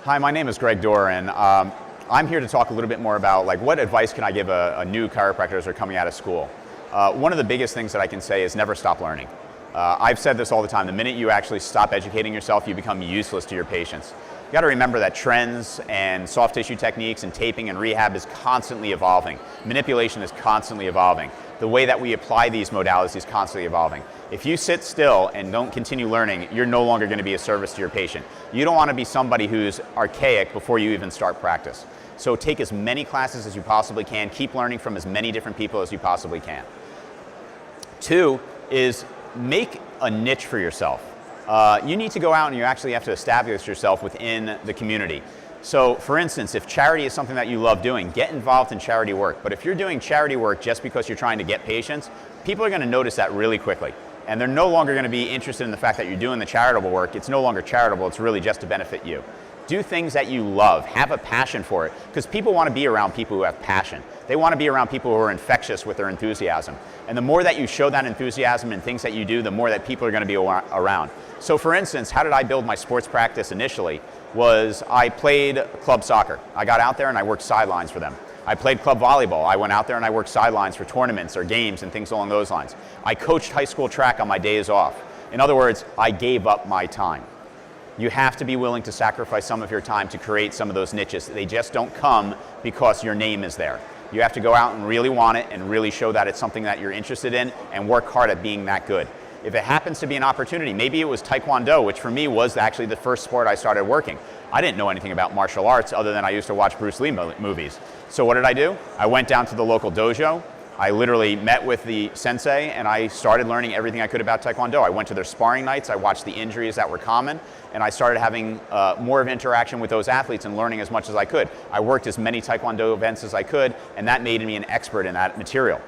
Hi, my name is Greg Doerr, and I'm here to talk a little bit more about what advice can I give a new chiropractors who are coming out of school. One of the biggest things that I can say is never stop learning. I've said this all the time. The minute you actually stop educating yourself, you become useless to your patients. You got to remember that trends and soft tissue techniques and taping and rehab is constantly evolving. Manipulation is constantly evolving. The way that we apply these modalities is constantly evolving. If you sit still and don't continue learning, you're no longer going to be a service to your patient. You don't want to be somebody who's archaic before you even start practice. So take as many classes as you possibly can. Keep learning from as many different people as you possibly can. 2 is make a niche for yourself. You need to go out and you actually have to establish yourself within the community. So for instance, if charity is something that you love doing, get involved in charity work. But if you're doing charity work just because you're trying to get patients, people are going to notice that really quickly. And they're no longer going to be interested in the fact that you're doing the charitable work. It's no longer charitable, it's really just to benefit you. Do things that you love, have a passion for it, because people want to be around people who have passion. They want to be around people who are infectious with their enthusiasm. And the more that you show that enthusiasm in things that you do, the more that people are going to be around. So for instance, how did I build my sports practice initially? Was I played club soccer. I got out there and I worked sidelines for them. I played club volleyball. I went out there and I worked sidelines for tournaments or games and things along those lines. I coached high school track on my days off. In other words, I gave up my time. You have to be willing to sacrifice some of your time to create some of those niches. They just don't come because your name is there. You have to go out and really want it and really show that it's something that you're interested in and work hard at being that good. If it happens to be an opportunity, maybe it was Taekwondo, which for me was actually the first sport I started working. I didn't know anything about martial arts other than I used to watch Bruce Lee movies. So what did I do? I went down to the local dojo. I literally met with the sensei and I started learning everything I could about Taekwondo. I went to their sparring nights, I watched the injuries that were common, and I started having more of interaction with those athletes and learning as much as I could. I worked as many Taekwondo events as I could, and that made me an expert in that material.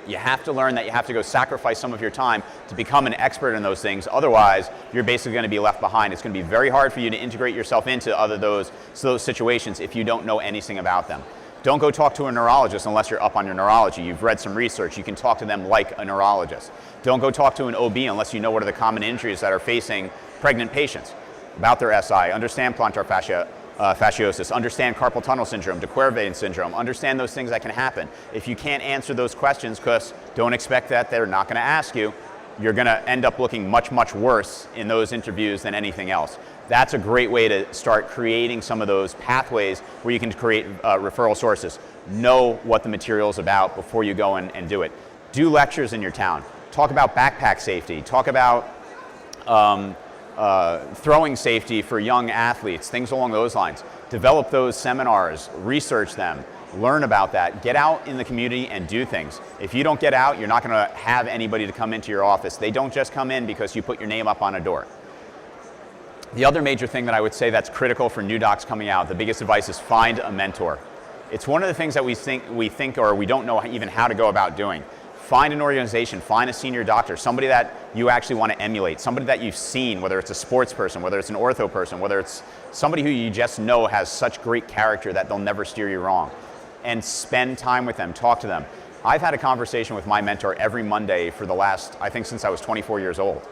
You have to learn that you have to go sacrifice some of your time to become an expert in those things. Otherwise, you're basically going to be left behind. It's going to be very hard for you to integrate yourself into those situations if you don't know anything about them. Don't go talk to a neurologist unless you're up on your neurology. You've read some research. You can talk to them like a neurologist. Don't go talk to an OB unless you know what are the common injuries that are facing pregnant patients. About their SI, understand plantar fasciosis, understand carpal tunnel syndrome, de Quervain syndrome, understand those things that can happen. If you can't answer those questions, because don't expect that they're not going to ask you, you're going to end up looking much, much worse in those interviews than anything else. That's a great way to start creating some of those pathways where you can create referral sources. Know what the material is about before you go and do it. Do lectures in your town. Talk about backpack safety. Talk about throwing safety for young athletes, things along those lines. Develop those seminars, research them, learn about that, get out in the community and do things. If you don't get out, you're not going to have anybody to come into your office. They don't just come in because you put your name up on a door. The other major thing that I would say that's critical for new docs coming out, the biggest advice is find a mentor. It's one of the things that we think or we don't know even how to go about doing. Find an organization, find a senior doctor, somebody that you actually want to emulate, somebody that you've seen, whether it's a sports person, whether it's an ortho person, whether it's somebody who you just know has such great character that they'll never steer you wrong. And spend time with them, talk to them. I've had a conversation with my mentor every Monday for the last, I think since I was 24 years old.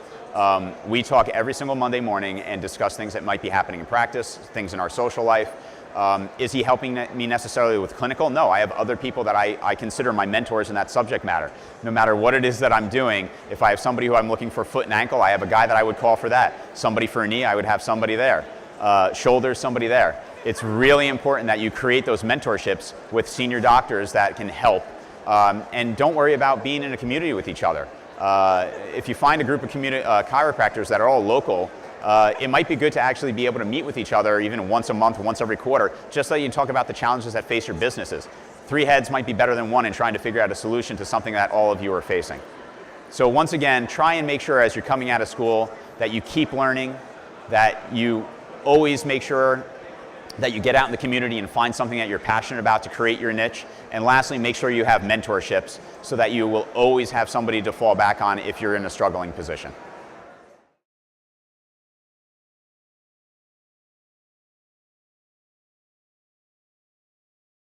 We talk every single Monday morning and discuss things that might be happening in practice, things in our social life. Is he helping me necessarily with clinical? No, I have other people that I consider my mentors in that subject matter. No matter what it is that I'm doing, if I have somebody who I'm looking for foot and ankle, I have a guy that I would call for that. Somebody for a knee, I would have somebody there. Shoulders, somebody there. It's really important that you create those mentorships with senior doctors that can help. And don't worry about being in a community with each other. If you find a group of chiropractors that are all local, it might be good to actually be able to meet with each other even once a month, once every quarter, just so you can talk about the challenges that face your businesses. 3 heads might be better than 1 in trying to figure out a solution to something that all of you are facing. So once again, try and make sure as you're coming out of school that you keep learning, that you always make sure that you get out in the community and find something that you're passionate about to create your niche. And lastly, make sure you have mentorships so that you will always have somebody to fall back on if you're in a struggling position.